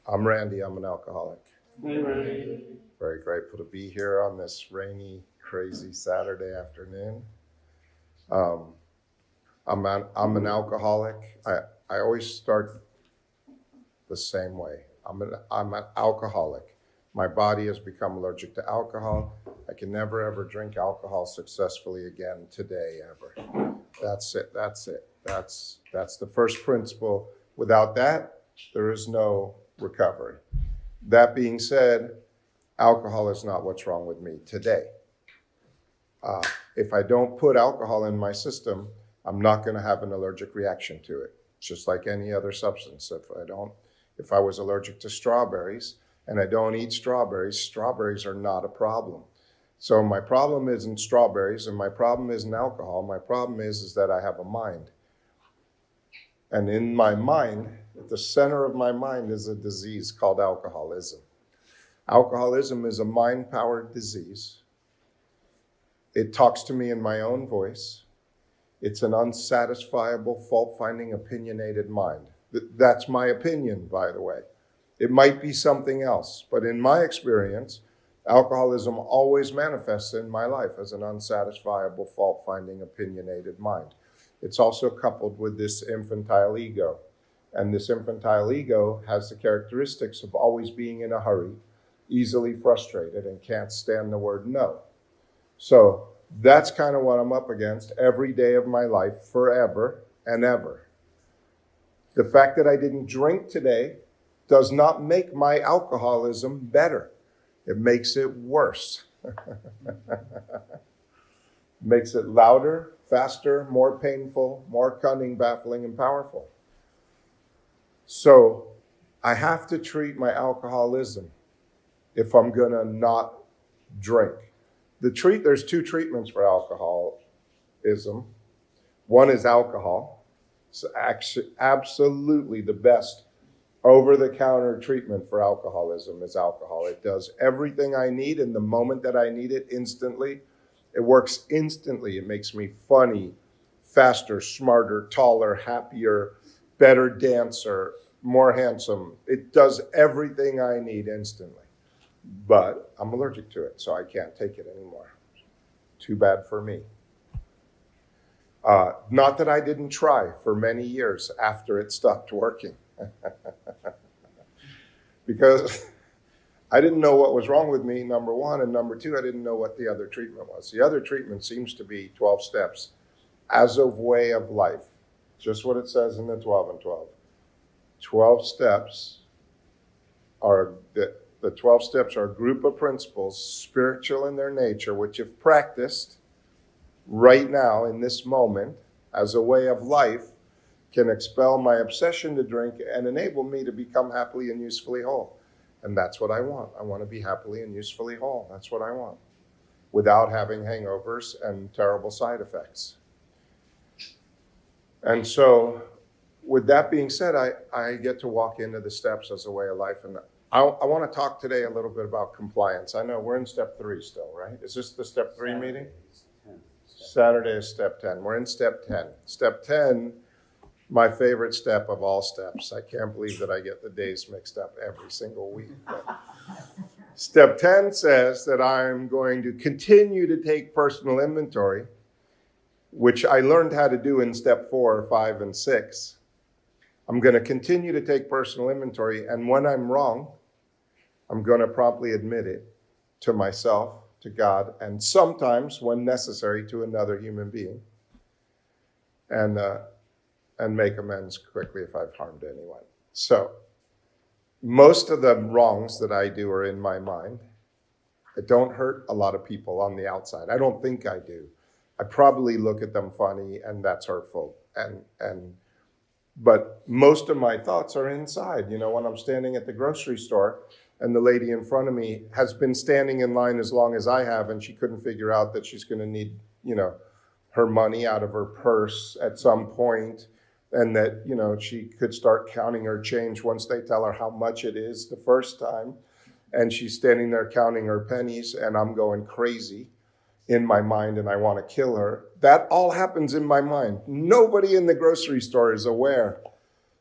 I'm Randy. I'm an alcoholic. Hey, Randy. Very grateful to be here on this rainy, crazy Saturday afternoon. I'm an alcoholic. I always start the same way. I'm an alcoholic. My body has become allergic to alcohol. I can never ever drink alcohol successfully again today ever. That's it. That's it. That's the first principle. Without that, there is no recovery. That being said, alcohol is not what's wrong with me today. If I don't put alcohol in my system, I'm not going to have an allergic reaction to it. Just like any other substance. If I was allergic to strawberries and I don't eat strawberries, strawberries are not a problem. So my problem isn't strawberries and my problem isn't alcohol. My problem is that I have a mind. And in my mind, at the center of my mind is a disease called alcoholism. Alcoholism is a mind-powered disease. It talks to me in my own voice. It's an unsatisfiable, fault-finding, opinionated mind. That's my opinion, by the way. It might be something else, but in my experience, alcoholism always manifests in my life as an unsatisfiable, fault-finding, opinionated mind. It's also coupled with this infantile ego. And this infantile ego has the characteristics of always being in a hurry, easily frustrated, and can't stand the word no. So that's kind of what I'm up against every day of my life, forever and ever. The fact that I didn't drink today does not make my alcoholism better. It makes it worse. Makes it louder, faster, more painful, more cunning, baffling, and powerful. So I have to treat my alcoholism if I'm going to not drink. There's two treatments for alcoholism. One is alcohol. It's actually absolutely the best over-the-counter treatment for alcoholism is alcohol. It does everything I need in the moment that I need it instantly. It works instantly. It makes me funny, faster, smarter, taller, happier, better dancer, more handsome. It does everything I need instantly. But I'm allergic to it, so I can't take it anymore. Too bad for me. Not that I didn't try for many years after it stopped working. Because I didn't know what was wrong with me, number one, and number two, I didn't know what the other treatment was. The other treatment seems to be 12 steps as a way of life. Just what it says in the 12 and 12. 12 steps are the 12 steps are a group of principles, spiritual in their nature, which if practiced right now in this moment as a way of life, can expel my obsession to drink and enable me to become happily and usefully whole. And that's what I want. I want to be happily and usefully whole. That's what I want. Without having hangovers and terrible side effects. And so, with that being said, I get to walk into the steps as a way of life. And I want to talk today a little bit about compliance. I know we're in step 3 still, right? Is this the step 3 meeting? Saturday is step 10. We're in step 10. Step 10, my favorite step of all steps. I can't believe that I get the days mixed up every single week. Step 10 says that I'm going to continue to take personal inventory, which I learned how to do in step 4, 5, and 6. I'm going to continue to take personal inventory, and when I'm wrong, I'm going to promptly admit it to myself, to God, and sometimes, when necessary, to another human being, and make amends quickly if I've harmed anyone. So, most of the wrongs that I do are in my mind. I don't hurt a lot of people on the outside. I don't think I do. I probably look at them funny, and that's hurtful. But most of my thoughts are inside. You know, when I'm standing at the grocery store, and the lady in front of me has been standing in line as long as I have, and she couldn't figure out that she's going to need, her money out of her purse at some point, and that, she could start counting her change once they tell her how much it is the first time. And she's standing there counting her pennies, and I'm going crazy in my mind, and I want to kill her. That all happens in my mind. Nobody in the grocery store is aware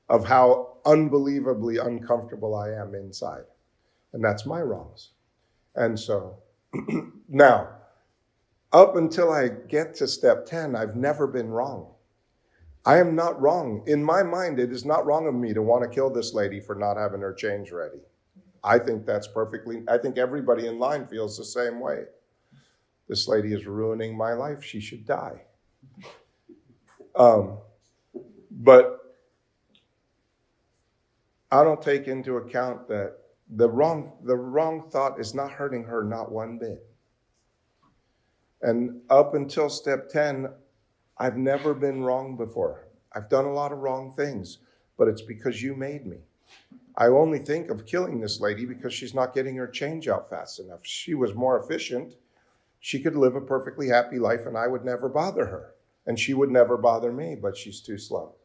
of how unbelievably uncomfortable I am inside. And that's my wrongs. And so now, up until I get to step 10, I've never been wrong. I am not wrong. In my mind, it is not wrong of me to want to kill this lady for not having her change ready. I think I think everybody in line feels the same way. This lady is ruining my life. She should die. But I don't take into account that the wrong thought is not hurting her, not one bit. And up until step 10, I've never been wrong before. I've done a lot of wrong things, but it's because you made me. I only think of killing this lady because she's not getting her change out fast enough. If she was more efficient, she could live a perfectly happy life and I would never bother her. And she would never bother me, but she's too slow.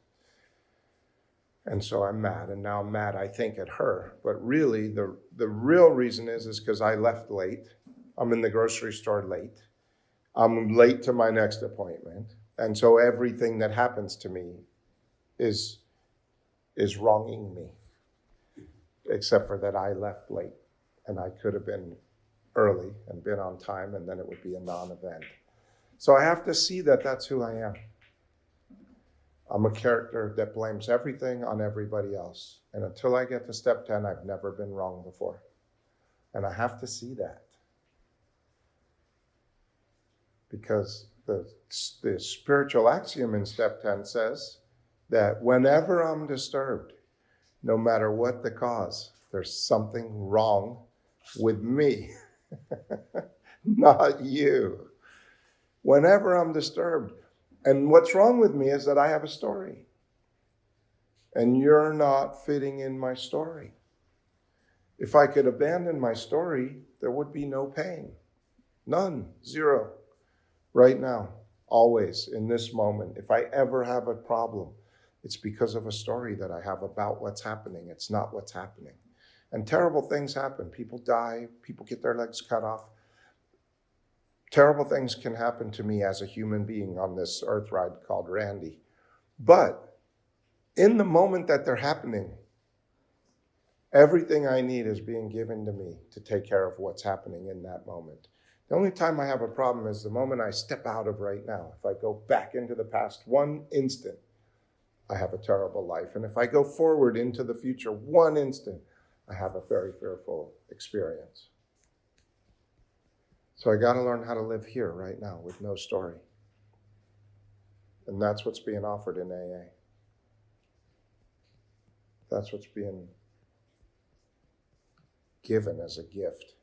And so I'm mad, and now I'm mad, I think, at her. But really, the real reason is because I left late. I'm in the grocery store late. I'm late to my next appointment. And so everything that happens to me is wronging me, except for that I left late. And I could have been early and been on time, and then it would be a non-event. So I have to see that that's who I am. I'm a character that blames everything on everybody else. And until I get to step 10, I've never been wrong before. And I have to see that. Because the spiritual axiom in step 10 says that whenever I'm disturbed, no matter what the cause, there's something wrong with me, not you. Whenever I'm disturbed. And what's wrong with me is that I have a story. And you're not fitting in my story. If I could abandon my story, there would be no pain. None. Zero. Right now. Always. In this moment. If I ever have a problem, it's because of a story that I have about what's happening. It's not what's happening. And terrible things happen. People die. People get their legs cut off. Terrible things can happen to me as a human being on this earth ride called Randy. But in the moment that they're happening, everything I need is being given to me to take care of what's happening in that moment. The only time I have a problem is the moment I step out of right now. If I go back into the past one instant, I have a terrible life. And if I go forward into the future one instant, I have a very fearful experience. So I got to learn how to live here right now with no story. And that's what's being offered in AA. That's what's being given as a gift.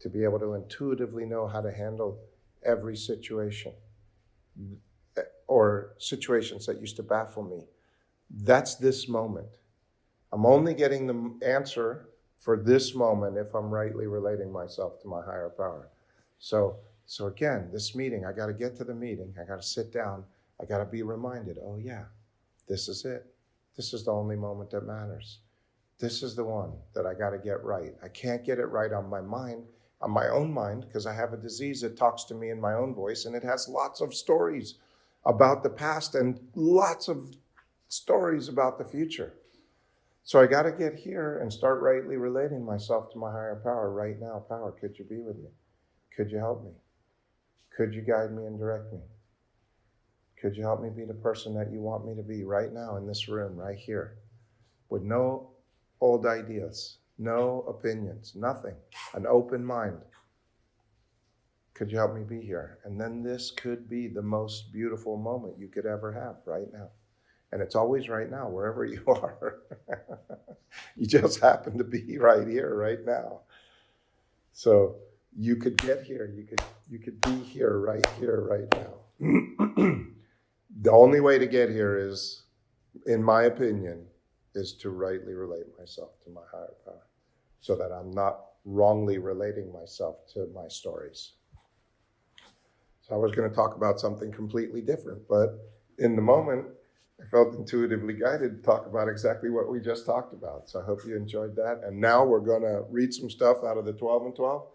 To be able to intuitively know how to handle every situation or situations that used to baffle me. That's this moment. I'm only getting the answer for this moment if I'm rightly relating myself to my higher power. So again, this meeting, I got to get to the meeting. I got to sit down. I got to be reminded, oh yeah, this is it. This is the only moment that matters. This is the one that I got to get right. I can't get it right on my mind, on my own mind, because I have a disease that talks to me in my own voice, and it has lots of stories about the past and lots of stories about the future. So I got to get here and start rightly relating myself to my higher power right now. Power, could you be with me? Could you help me? Could you guide me and direct me? Could you help me be the person that you want me to be right now in this room, right here, with no old ideas, no opinions, nothing, an open mind? Could you help me be here? And then this could be the most beautiful moment you could ever have right now. And it's always right now, wherever you are. You just happen to be right here, right now. So you could get here. You could be here, right now. The only way to get here is, in my opinion, is to rightly relate myself to my higher power, so that I'm not wrongly relating myself to my stories. So I was going to talk about something completely different, but in the moment, I felt intuitively guided to talk about exactly what we just talked about. So I hope you enjoyed that. And now we're going to read some stuff out of the 12 and 12,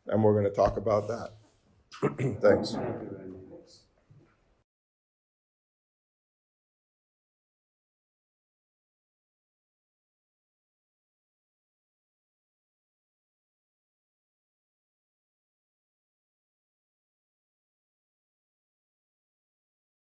and we're going to talk about that. Thanks.